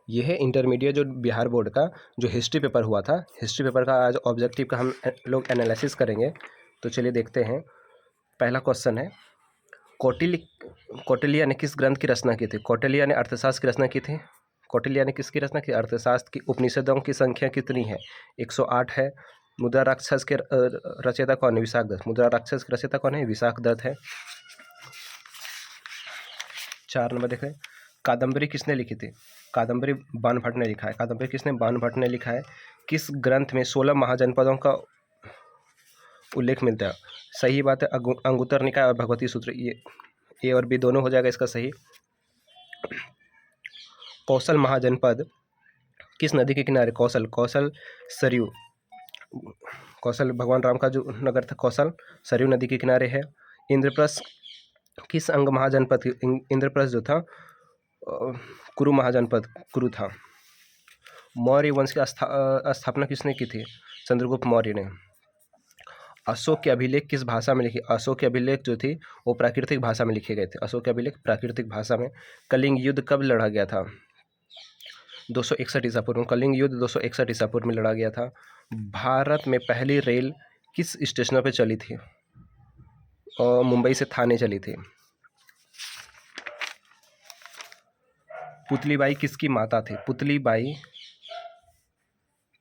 ये है इंटरमीडिएट जो बिहार बोर्ड का जो हिस्ट्री पेपर हुआ था। हिस्ट्री पेपर का आज ऑब्जेक्टिव का हम लोग एनालिसिस करेंगे। तो चलिए देखते हैं। पहला क्वेश्चन है, कौटिल्य ने किस ग्रंथ की रचना की थी? कौटिल्य ने अर्थशास्त्र की रचना की थी। कौटिल्य ने किसकी रचना की? अर्थशास्त्र की। उपनिषदों की संख्या कितनी है? 108 है। मुद्रा राक्षस के रचयिता कौन है? विशाखदत्त। मुद्रा राक्षस के रचयिता कौन है? विशाखदत्त है। 4 नंबर देखें, कादम्बरी किसने लिखी थी? कादम्बरी बाणभट्ट ने लिखा है। कादम्बरी किसने? बाणभट्ट ने लिखा है। किस ग्रंथ में 16 महाजनपदों का उल्लेख मिलता है? सही बात है, अंगुत्तर निकाय और भगवती सूत्र। ये ए और बी दोनों हो जाएगा इसका सही। कौशल महाजनपद किस नदी के किनारे? कौशल सरयू। कौशल भगवान राम का जो नगर था कौशल, सरयू नदी के किनारे है। इंद्रप्रस्थ किस अंग महाजनपद? इंद्रप्रस्थ जो था कुरु महाजनपद कुरु था। मौर्य वंश की स्थापना किसने की थी? चंद्रगुप्त मौर्य ने। अशोक के अभिलेख किस भाषा में लिखे? अशोक के अभिलेख जो थी वो प्राकृतिक भाषा में लिखे गए थे। अशोक के अभिलेख प्राकृतिक भाषा में। कलिंग युद्ध कब लड़ा गया था? 261 ईसा पूर्व। कलिंग युद्ध 261 ईसा पूर्व में लड़ा गया था। भारत में पहली रेल किस स्टेशनों पे चली थी? और मुंबई से थाने चली थी। पुतलीबाई किसकी माता थी?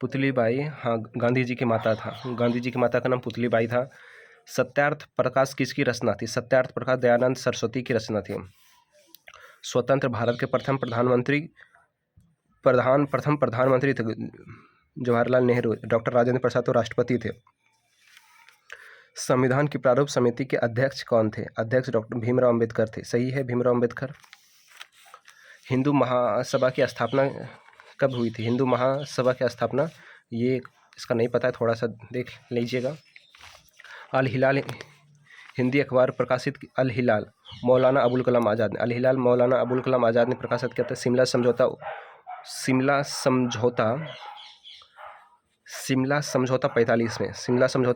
पुतलीबाई हाँ गांधी जी की माता था। गांधी जी की माता का नाम पुतलीबाई था। सत्यार्थ प्रकाश किसकी रचना थी? सत्यार्थ प्रकाश दयानंद सरस्वती की रचना थी। स्वतंत्र भारत के प्रथम प्रधानमंत्री थे जवाहरलाल नेहरू। डॉक्टर राजेंद्र प्रसाद तो राष्ट्रपति थे। संविधान की प्रारूप समिति के अध्यक्ष कौन थे? अध्यक्ष डॉक्टर भीमराव अंबेडकर थे। सही है, भीमराव अंबेडकर। हिंदू महासभा की स्थापना कब हुई थी? हिंदू महासभा की स्थापना, ये इसका नहीं पता है, थोड़ा सा देख लीजिएगा। अल हिलाल हिंदी अखबार प्रकाशित अल हिलाल मौलाना अबुल कलाम आज़ाद ने। अल हिलाल मौलाना अबुल कलाम आज़ाद ने प्रकाशित किया था। शिमला समझौता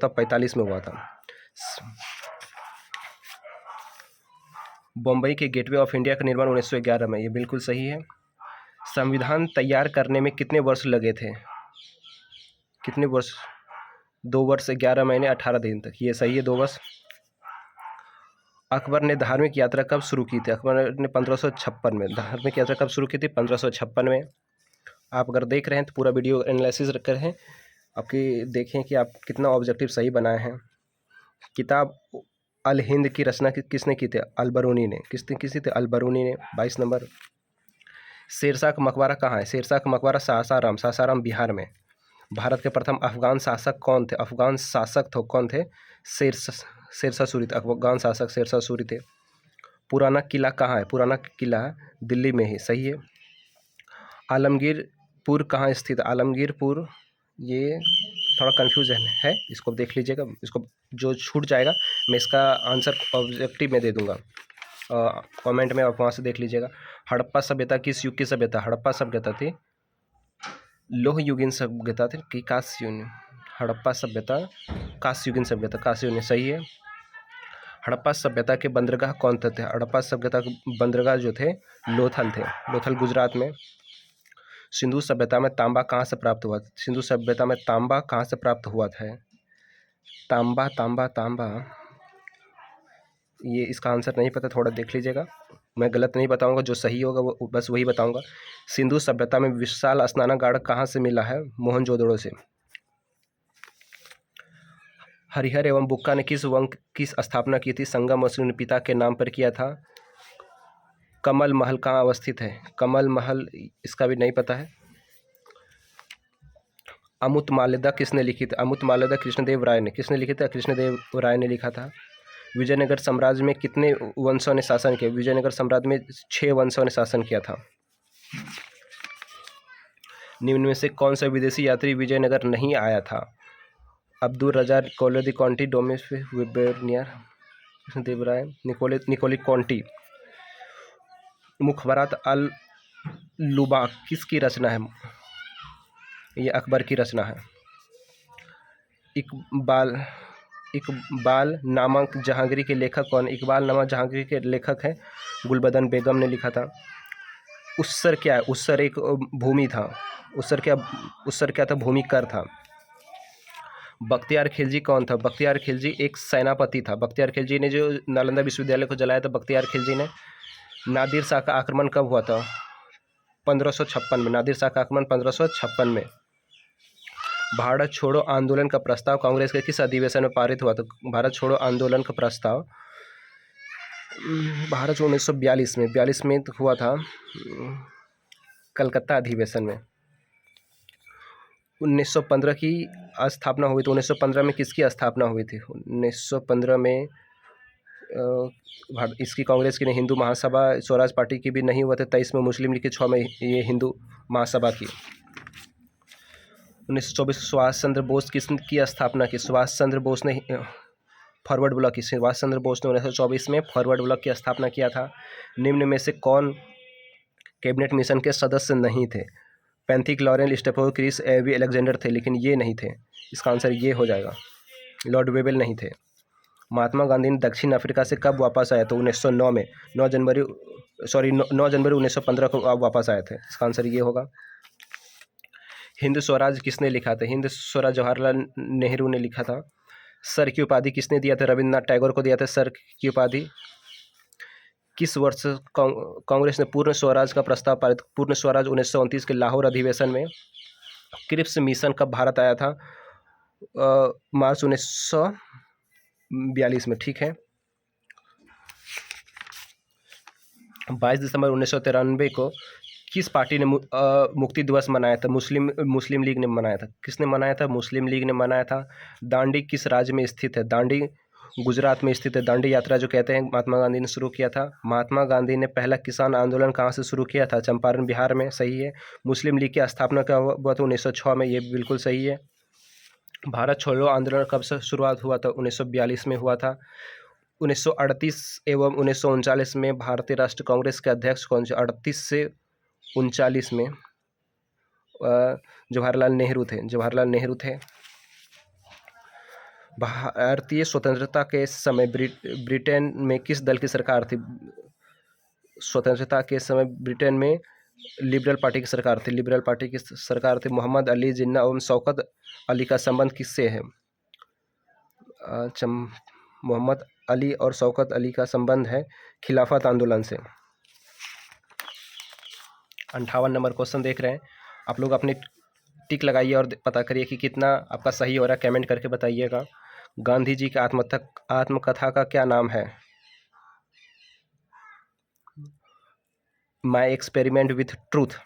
45 में हुआ था। बम्बई के गेटवे ऑफ इंडिया का निर्माण 1911 में। ये बिल्कुल सही है। संविधान तैयार करने में कितने वर्ष लगे थे? कितने वर्ष? 2 वर्ष 11 महीने 18 दिन तक। ये सही है, 2 वर्ष। अकबर ने धार्मिक यात्रा कब शुरू की थी? अकबर ने 1556 में। धार्मिक यात्रा कब शुरू की थी? 1556 में। आप अगर देख रहे हैं तो पूरा वीडियो एनालिसिस करें, आपकी देखें कि आप कितना ऑब्जेक्टिव सही बनाए हैं। किताब अल हिंद की रचना किसने की थी? अल-बरूनी ने। किसी थे? अल-बरूनी ने। 22 नंबर। शेरशाह का मकबरा कहाँ है? शेरशाह का मकबरा सासाराम बिहार में। भारत के प्रथम अफगान शासक कौन थे? अफगान शासक तो कौन थे? शेरशाह सूरी थे। अफगान शासक शेरशाह सूरी थे। पुराना किला कहाँ है? पुराना किला दिल्ली में ही। सही है। आलमगीरपुर कहाँ स्थित? आलमगीरपुर, ये थोड़ा कन्फ्यूजन है, इसको देख लीजिएगा। इसको जो छूट जाएगा मैं इसका आंसर ऑब्जेक्टिव में दे दूंगा, कमेंट में आप वहाँ से देख लीजिएगा। हड़प्पा सभ्यता किस युग की सभ्यता? हड़प्पा सभ्यता थी लोह युगीन सभ्यता थी कि कांस्य युगीन? हड़प्पा सभ्यता कांस्य युगीन सभ्यता। कांस्य युगीन सही है। हड़प्पा सभ्यता के बंदरगाह कौन थे? हड़प्पा सभ्यता के बंदरगाह जो थे लोथल थे। लोथल गुजरात में। सिंधु सभ्यता में तांबा कहाँ से प्राप्त हुआ? सिंधु सभ्यता में तांबा कहाँ से प्राप्त हुआ था? तांबा, ये इसका आंसर नहीं पता, थोड़ा देख लीजिएगा। मैं गलत नहीं बताऊंगा, जो सही होगा वो बस वही बताऊंगा। सिंधु सभ्यता में विशाल स्नानागार कहाँ से मिला है? मोहनजोदड़ो से। हरिहर एवं बुक्का ने किस वंश की स्थापना की थी? संगम ने पिता के नाम पर किया था। कमल महल कहाँ अवस्थित है? कमल महल, इसका भी नहीं पता है। अमुक्तमाल्यदा किसने लिखी थी? अमुक्तमाल्यदा कृष्णदेव राय ने। किसने लिखी थी? कृष्णदेव राय ने लिखा था। विजयनगर साम्राज्य में कितने वंशों ने शासन किया? विजयनगर साम्राज्य में 6 वंशों ने शासन किया था। निम्न में से कौन सा विदेशी यात्री विजयनगर नहीं आया था? अब्दुल रजा कोलोदी कॉन्टी, डोमिस विबेनियर, कृष्णदेव राय, निकोली कॉन्टी। मुखबरात अल लुबाक किसकी रचना है? ये अकबर की रचना है। इकबाल नामक जहांगीर के लेखक कौन? इकबाल नामक जहांगीर के लेखक हैं गुलबदन बेगम ने लिखा था। उत्सर क्या है? उत्सर एक भूमि था। उत्सर क्या था? भूमि कर था। बख्तियार खिलजी कौन था? बख्तियार खिलजी एक सेनापति था। बख्तियार खिलजी ने जो नालंदा विश्वविद्यालय को जलाया था, बख्तियार खिलजी ने। नादिर शाह का आक्रमण कब हुआ था? 1556 में। नादिर शाह का आक्रमण 1556 में। भारत छोड़ो आंदोलन का प्रस्ताव कांग्रेस के किस अधिवेशन में पारित हुआ था? भारत छोड़ो आंदोलन का प्रस्ताव भारत 1942 में 42 में हुआ था, कलकत्ता अधिवेशन में। 1915 की स्थापना हुई थी। 1915 में किसकी स्थापना हुई थी? 1915 में इसकी कांग्रेस की नहीं, हिंदू महासभा। स्वराज पार्टी की भी नहीं हुआ था। 23 में मुस्लिम लीग की, 6 में ये हिंदू महासभा की। 1924 सुभाष चंद्र बोस किसकी स्थापना की? सुभाष चंद्र बोस ने फॉरवर्ड ब्लॉक की। सुभाष चंद्र बोस ने 1924 में फॉरवर्ड ब्लॉक की स्थापना किया था। निम्न में से कौन कैबिनेट मिशन के सदस्य नहीं थे? पैंथिक, लॉरेंस, स्टेफो, क्रिस, एवी अलेक्जेंडर थे, लेकिन ये नहीं थे। इसका आंसर ये हो जाएगा। लॉर्ड वेबल नहीं थे। महात्मा गांधी ने दक्षिण अफ्रीका से कब वापस आए? तो 1909 में। 9 जनवरी 1915 को वापस आए थे। इसका आंसर ये होगा। हिंद स्वराज किसने लिखा था? हिंद स्वराज जवाहरलाल नेहरू ने लिखा था। सर की उपाधि किसने दिया था? रविन्द्रनाथ टैगोर को दिया था सर की उपाधि। किस वर्ष कांग्रेस ने पूर्ण स्वराज का प्रस्ताव पारित? पूर्ण स्वराज 1929 के लाहौर अधिवेशन में। क्रिप्स मिशन कब भारत आया था? मार्च 1942 में। ठीक है। 22 दिसंबर 1993 को किस पार्टी ने मुक्ति दिवस मनाया था? मुस्लिम लीग ने मनाया था। किसने मनाया था? मुस्लिम लीग ने मनाया था। दांडी किस राज्य में स्थित है? दांडी गुजरात में स्थित है। दांडी यात्रा जो कहते हैं, महात्मा गांधी ने शुरू किया था। महात्मा गांधी ने पहला किसान आंदोलन कहाँ से शुरू किया था? चंपारण, बिहार में। सही है। मुस्लिम लीग की स्थापना कब हुआ था? 1906 में। ये बिल्कुल सही है। भारत छोड़ो आंदोलन कब से शुरुआत हुआ था? 1942 में हुआ था। 1938 एवं 1939 में भारतीय राष्ट्रीय कांग्रेस के अध्यक्ष कौन से? 38 से 39 में जवाहरलाल नेहरू थे। जवाहरलाल नेहरू थे। भारतीय स्वतंत्रता के समय ब्रिटेन में किस दल की सरकार थी? स्वतंत्रता के समय ब्रिटेन में लिबरल पार्टी की सरकार थी। लिबरल पार्टी की सरकार थी। मोहम्मद अली जिन्ना एवं शौकत अली का संबंध किससे है? मोहम्मद अली और शौकत अली का संबंध है खिलाफत आंदोलन से। 58 नंबर क्वेश्चन देख रहे हैं आप लोग। अपनी टिक लगाइए और पता करिए कि कितना आपका सही हो रहा है। कमेंट करके बताइएगा। गांधी जी की आत्मकथा का क्या नाम है? My experiment with truth.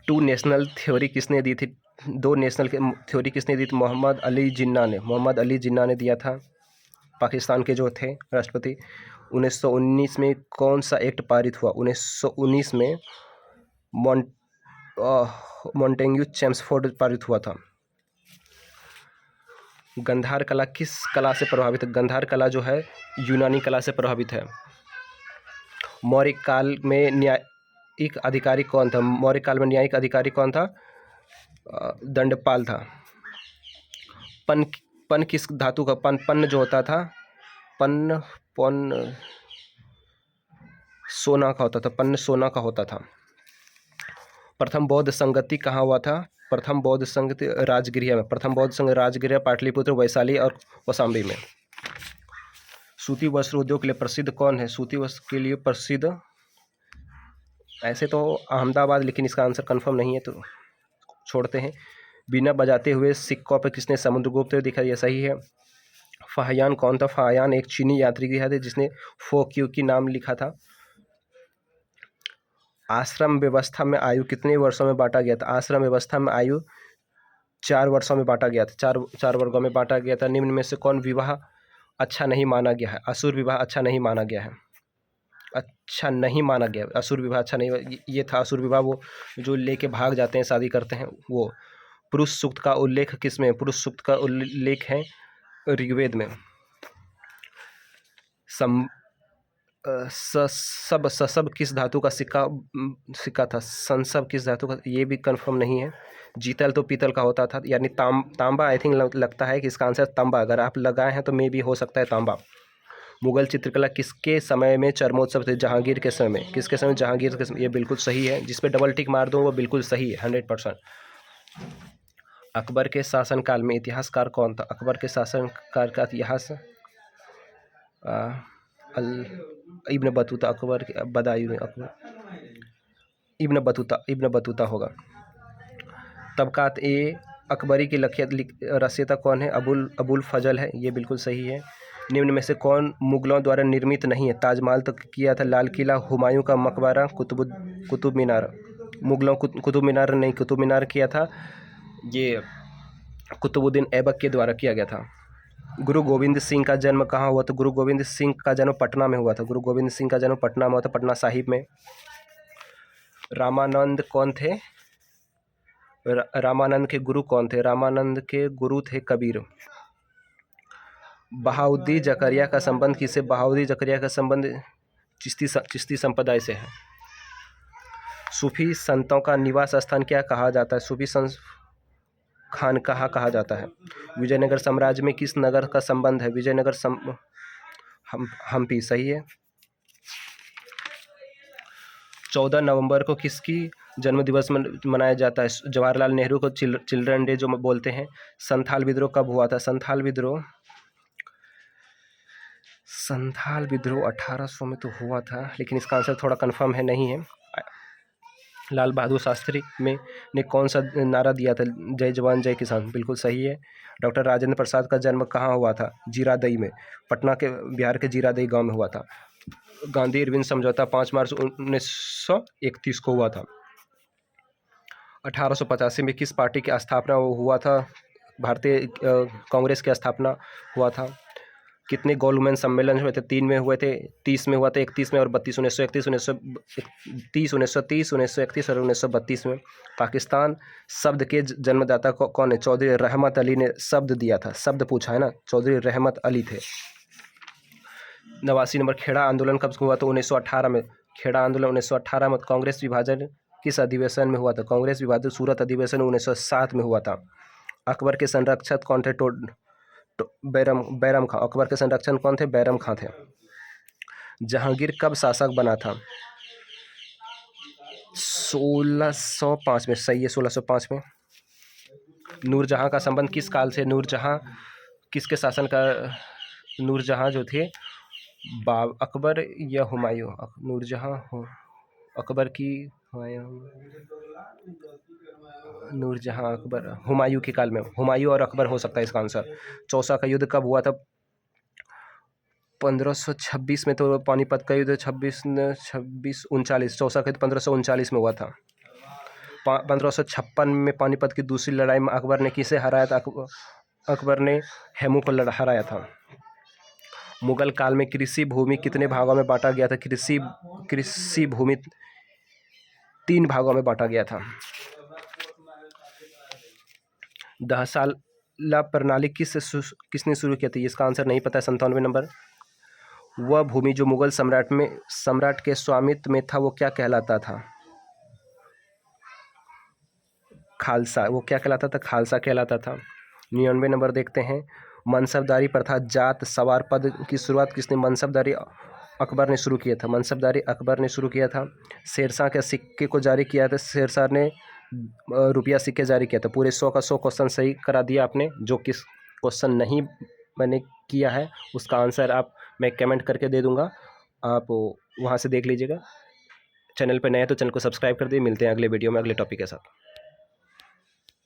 2 national theory किसने दी थी? 2 नेशनल थ्योरी किसने दी थी? मोहम्मद अली जिन्ना ने। मोहम्मद अली जिन्ना ने दिया था, पाकिस्तान के जो थे राष्ट्रपति। 1919 में कौन सा एक्ट पारित हुआ? 1919 में मॉन्टेग्यू चेम्सफोर्ड पारित हुआ था। गंधार कला किस कला से प्रभावित है? गंधार कला जो है यूनानी कला से प्रभावित है। मौर्य काल में न्यायिक अधिकारी कौन था? मौर्य काल में न्यायिक अधिकारी कौन था? दंडपाल था। पन किस धातु का? पन्न जो होता था, पन्न सोना का होता था। पन्न सोना का होता था। प्रथम बौद्ध संगति कहाँ हुआ था? प्रथम बौद्ध संगति राजगृह में। प्रथम बौद्ध संघ राजगृह पाटलिपुत्र, वैशाली और कौशाम्बी में। सूती वस्त्र उद्योग के लिए प्रसिद्ध कौन है? सूती वस्त्र के लिए प्रसिद्ध ऐसे तो अहमदाबाद, लेकिन इसका आंसर कंफर्म नहीं है तो छोड़ते हैं। बिना बजाते हुए सिक्कों पर किसने समुद्रगुप्त दिखाया? सही है। फाहियान कौन था? फाहियान एक चीनी यात्री था जिसने फोक्यू की नाम लिखा था। आश्रम व्यवस्था में आयु कितने वर्षों में बांटा गया था? आश्रम व्यवस्था में आयु 4 वर्षों में बांटा गया था। चार वर्गों में बांटा गया था। निम्न में से कौन विवाह अच्छा नहीं माना गया है? असुर विवाह अच्छा नहीं माना गया है। अच्छा नहीं माना गया, असुर विवाह अच्छा नहीं। ये था असुर विवाह, वो जो लेके भाग जाते हैं, शादी करते हैं वो। पुरुष सूक्त का उल्लेख किस में? पुरुष सूक्त का उल्लेख है ऋग्वेद में। सब किस धातु का सिक्का था? संसब किस धातु का? ये भी कंफर्म नहीं है। जीतल तो पीतल का होता था, यानी तांबा। आई थिंक लगता है कि इसका आंसर तांबा। अगर आप लगाए हैं तो मे भी हो सकता है तांबा। मुगल चित्रकला किसके समय में चरमोत्सव थे? जहांगीर के समय में। किसके समय? जहांगीर के समय। ये बिल्कुल सही है, जिस पे डबल टिक मार दो वो बिल्कुल सही है, 100%। अकबर के शासनकाल में इतिहासकार कौन था? अकबर के शासनकाल का इतिहास इब्न बतूता। अकबर के बदायूं में अकबर इब्न बतूता होगा। तबकात ए अकबरी की रचयिता कौन है? अबुल फजल है, ये बिल्कुल सही है। निम्न में से कौन मुगलों द्वारा निर्मित नहीं है? ताजमहल तो किया था, लाल किला, हुमायूं का मकबरा, कुतुब मीनार। मुगलों कुतुब मीनार नहीं, कुतुब मीनार किया था ये कुतुबुद्दीन ऐबक के द्वारा किया गया था। गुरु गोविंद सिंह का जन्म कहाँ हुआ था? गुरु गोविंद सिंह का जन्म पटना में हुआ था। गुरु गोविंद सिंह का जन्म पटना में हुआ था, पटना साहिब में। रामानंद कौन थे? रामानंद के गुरु कौन थे? रामानंद के गुरु थे कबीर। बहाउद्दीन जकरिया का संबंध किससे? बहाउद्दीन जकरिया का संबंध चिश्ती संप्रदाय से है। सूफी संतों का निवास स्थान क्या कहा जाता है? सूफी संत खानकाहा कहा जाता है। विजयनगर साम्राज्य में किस नगर का संबंध है? विजयनगर हम्पी, सही है। 14 नवंबर को किसकी जन्म दिवस मनाया जाता है? जवाहरलाल नेहरू को चिल्ड्रन डे जो बोलते हैं। संथाल विद्रोह कब हुआ था? संथाल विद्रोह 1800 में तो हुआ था, लेकिन इसका आंसर थोड़ा कंफर्म है, नहीं है। लाल बहादुर शास्त्री ने कौन सा नारा दिया था? जय जवान जय किसान, बिल्कुल सही है। डॉक्टर राजेंद्र प्रसाद का जन्म कहाँ हुआ था? जीरादई में, पटना के बिहार के जीरादई गांव में हुआ था। गांधी इरविन समझौता 5 मार्च 1931 को हुआ था। 1885 में किस पार्टी की स्थापना हुआ था? भारतीय कांग्रेस की स्थापना हुआ था। कितने गोल्डमैन सम्मेलन हुए थे? 3 में हुए थे, 30 में हुआ था, 31 में और 32, 1931, 1931 और 1932 में। पाकिस्तान शब्द के जन्मदाता कौन है? चौधरी रहमत अली ने शब्द दिया था, शब्द पूछा है ना, चौधरी रहमत अली थे। 89 नंबर, खेड़ा आंदोलन कब हुआ था? 1918 में। खेड़ा आंदोलन 1918 में। कांग्रेस विभाजन किस अधिवेशन में हुआ था? कांग्रेस विभाजन सूरत अधिवेशन 1907 में हुआ था। अकबर के संरक्षक कौन थे? बैरम खां। अकबर के संरक्षक कौन थे? बैरम खां थे। जहांगीर कब शासक बना था? 1605 में, सही है, 1605 में। नूरजहां का संबंध किस काल से? नूरजहां किसके शासन का? नूरजहां जो थे अकबर या हुमायूं? नूरजहां अकबर की, नूरजहां अकबर, हुमायूं के काल में। हुमायूं और अकबर हो सकता है इसका आंसर। चौसा का युद्ध कब हुआ था? 1526 में। तो पानीपत का युद्ध 2639। चौसा का युद्ध 1539 में हुआ था। 1556 में पानीपत की दूसरी लड़ाई में अकबर ने किसे हराया था? अकबर ने हेमू को हराया था। मुगल काल में कृषि भूमि कितने भागों में बांटा गया था? कृषि भूमि 3 भागों में बांटा गया था। दहसाला प्रणाली किसने शुरू की थी? इसका आंसर नहीं पता है, 97 नंबर। वह भूमि जो मुगल सम्राट के स्वामित्व में था वो क्या कहलाता था? खालसा। वो क्या कहलाता था? खालसा कहलाता था। 99 नंबर देखते हैं। मनसबदारी प्रथा जात सवार पद की शुरुआत किसने? मनसबदारी अकबर ने शुरू किया था। मनसबदारी अकबर ने शुरू किया था। शेरशाह के सिक्के को जारी किया था। शेरशाह ने रुपया सिक्के जारी किया था। पूरे 100 का 100 क्वेश्चन सही करा दिया आपने। जो किस क्वेश्चन नहीं मैंने किया है उसका आंसर मैं कमेंट करके दे दूंगा, आप वहाँ से देख लीजिएगा। चैनल पर नए हैं तो चैनल को सब्सक्राइब कर दिए। मिलते हैं अगले वीडियो में अगले टॉपिक के साथ।